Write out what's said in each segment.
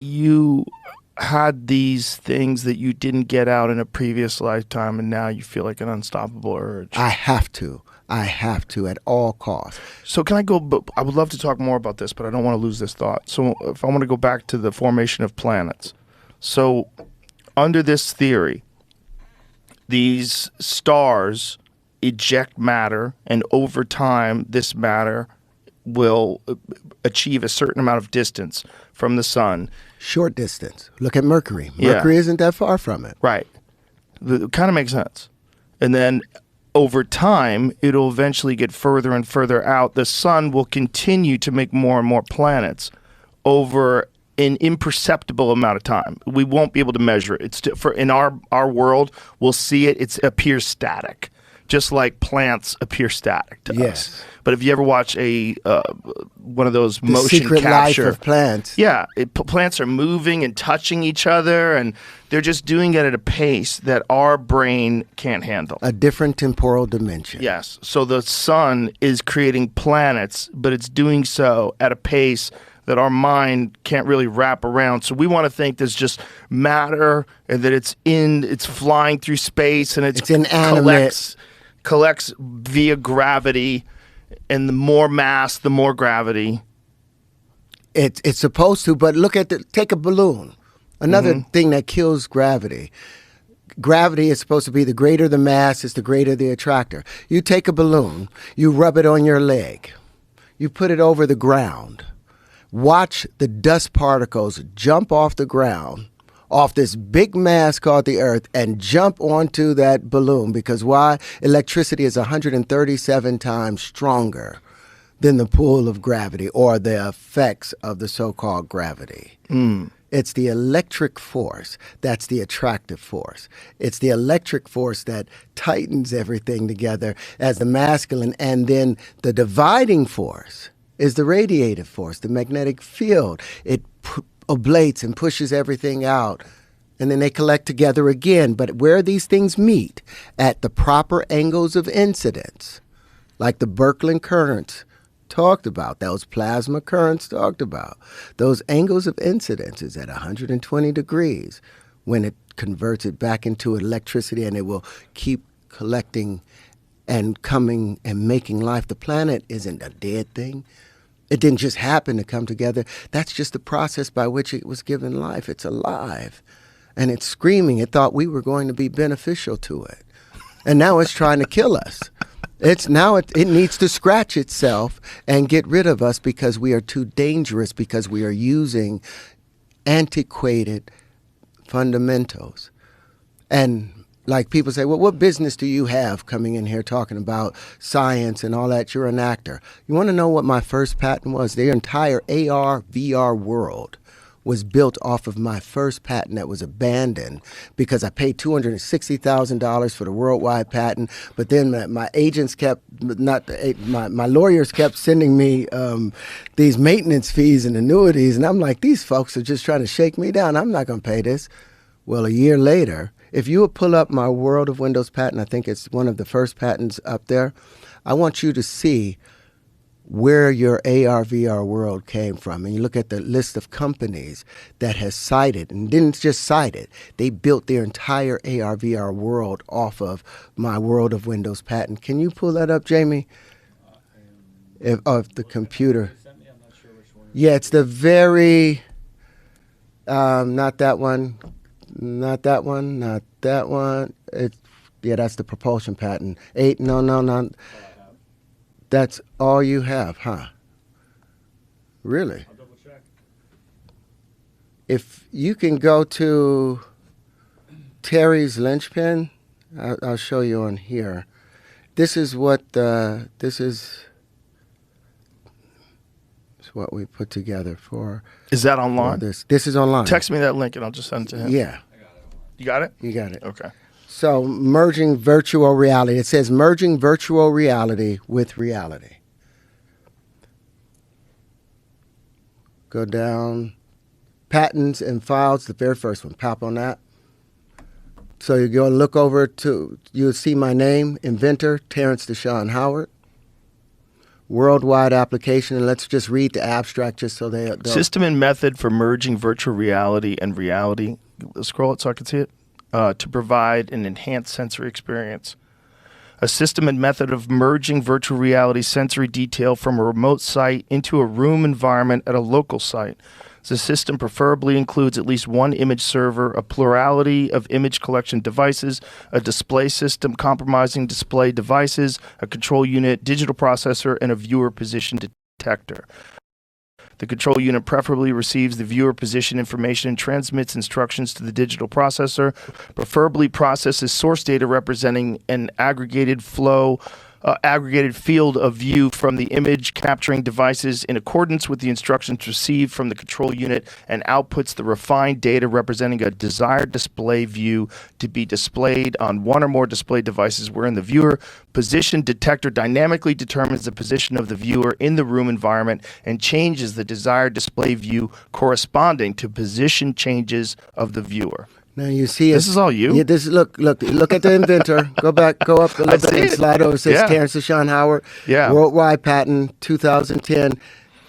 you had these things that you didn't get out in a previous lifetime, and now you feel like an unstoppable urge. I have to. I have to at all costs. So can I go, I would love to talk more about this, but I don't want to lose this thought. So if I want to go back to the formation of planets. So under this theory, these stars eject matter, and over time, this matter will achieve a certain amount of distance from the sun. Short distance. Look at Mercury. Mercury isn't that far from it. Right. It kind of makes sense. And then over time, it'll eventually get further and further out. The sun will continue to make more and more planets over an imperceptible amount of time. We won't be able to measure it. In our world, we'll see it. It appears static, just like plants appear static to us. But if you ever watch one of those motion Secret capture, Life of Plants. Plants are moving and touching each other, and they're just doing it at a pace that our brain can't handle. A different temporal dimension. Yes. So the sun is creating planets, but it's doing so at a pace that our mind can't really wrap around. So we want to think there's just matter, and that it's flying through space, and it's inanimate. Collects via gravity, and the more mass, the more gravity. It's supposed to, but take a balloon. Another thing that kills gravity. Gravity is supposed to be the greater the mass is the greater the attractor. You take a balloon, you rub it on your leg, you put it over the ground. Watch the dust particles jump off the ground, off this big mass called the Earth, and jump onto that balloon. Because why? Electricity is 137 times stronger than the pull of gravity or the effects of the so-called gravity. It's the electric force that's the attractive force. It's the electric force that tightens everything together as the masculine, and then the dividing force is the radiative force, the magnetic field. It oblates and pushes everything out, and then they collect together again. But where these things meet, at the proper angles of incidence, like the Birkeland currents talked about, those plasma currents talked about, those angles of incidence is at 120 degrees when it converts it back into electricity, and it will keep collecting and coming and making life. The planet isn't a dead thing. It didn't just happen to come together. That's just the process by which it was given life. It's alive, and it's screaming. It thought we were going to be beneficial to it, and now it's trying to kill us. It needs to scratch itself and get rid of us because we are too dangerous, because we are using antiquated fundamentals. And like people say, well, what business do you have coming in here talking about science and all that? You're an actor. You want to know what my first patent was? The entire AR, VR world was built off of my first patent that was abandoned because I paid $260,000 for the worldwide patent. But then my agents my lawyers kept sending me these maintenance fees and annuities. And I'm like, these folks are just trying to shake me down. I'm not going to pay this. Well, a year later, if you would pull up my World of Windows patent, I think it's one of the first patents up there, I want you to see where your AR, VR world came from. And you look at the list of companies that has cited, and didn't just cite it, they built their entire AR, VR world off of my World of Windows patent. Can you pull that up, Jamie? Of the computer. Yeah, it's the very, not that one. Not that one, not that one. That's the propulsion patent. No. That's all you have, huh? Really? I'll double check. If you can go to Terry's linchpin, I'll show you on here. This is what what we put together for. Is that online? This is online. Text me that link and I'll just send it to him. Yeah. You got it? You got it. Okay. So merging virtual reality. It says merging virtual reality with reality. Go down. Patents and files, the very first one. Pop on that. So you go look over you'll see my name, inventor, Terrence Deshaun Howard. worldwide application. And let's just read the abstract just so they'll System and method for merging virtual reality and reality. Scroll it so I can see it. To provide an enhanced sensory experience. A system and method of merging virtual reality sensory detail from a remote site into a room environment at a local site. The system preferably includes at least one image server, a plurality of image collection devices, a display system comprising display devices, a control unit, digital processor, and a viewer position detector. The control unit preferably receives the viewer position information and transmits instructions to the digital processor, preferably processes source data representing an aggregated field of view from the image capturing devices in accordance with the instructions received from the control unit, and outputs the refined data representing a desired display view to be displayed on one or more display devices wherein the viewer position detector dynamically determines the position of the viewer in the room environment and changes the desired display view corresponding to position changes of the viewer. Now you see this is all you. Yeah, look at the inventor. Go up a little bit and slide over. It says Terrence Deshaun Howard. Yeah. Worldwide patent 2010.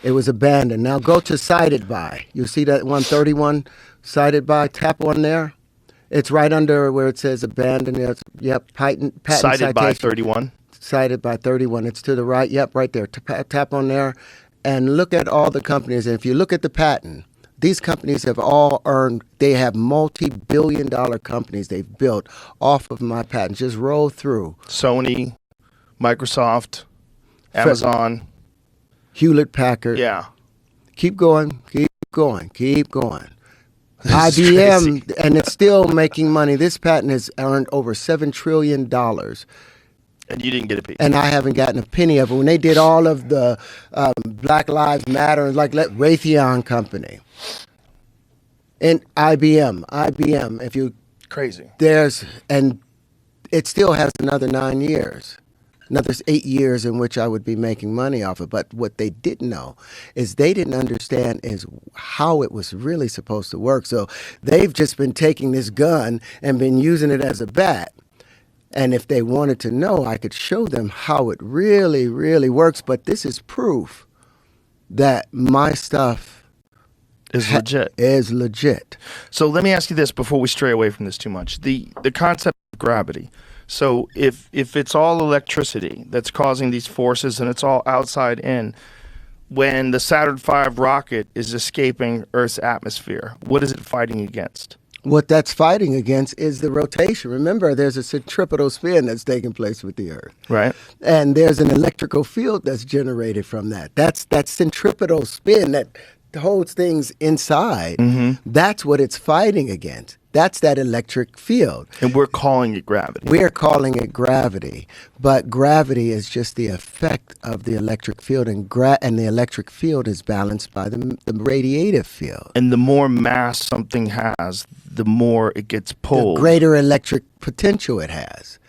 It was abandoned. Now go to cited by. You see that 131 cited by? Tap on there. It's right under where it says abandoned. Yep, patent cited citation. By 31. Cited by 31. It's to the right. Yep, right there. Tap on there and look at all the companies. And if you look at the patent, these companies have all earned, they have multi-billion-dollar companies they've built off of my patents. Just roll through. Sony, Microsoft, Amazon. Hewlett-Packard. Yeah. Keep going. IBM, and it's still making money. This patent has earned over $7 trillion. And you didn't get a piece. And I haven't gotten a penny of it. When they did all of the Black Lives Matter, like Raytheon Company and IBM, if you crazy, and it still has another 9 years, another 8 years in which I would be making money off it. But what they didn't know is they didn't understand is how it was really supposed to work. So they've just been taking this gun and been using it as a bat. And if they wanted to know, I could show them how it really, really works. But this is proof that my stuff is legit. Is legit. So let me ask you this before we stray away from this too much. The concept of gravity. So if it's all electricity that's causing these forces and it's all outside in, when the Saturn V rocket is escaping Earth's atmosphere, what is it fighting against? What that's fighting against is the rotation. Remember, there's a centripetal spin that's taking place with the Earth. Right. And there's an electrical field that's generated from that. That's that centripetal spin that holds things inside. Mm-hmm. That's what it's fighting against. That's that electric field. And we're calling it gravity. We're calling it gravity. But gravity is just the effect of the electric field. And the electric field is balanced by the radiative field. And the more mass something has, the more it gets pulled. The greater electric potential it has.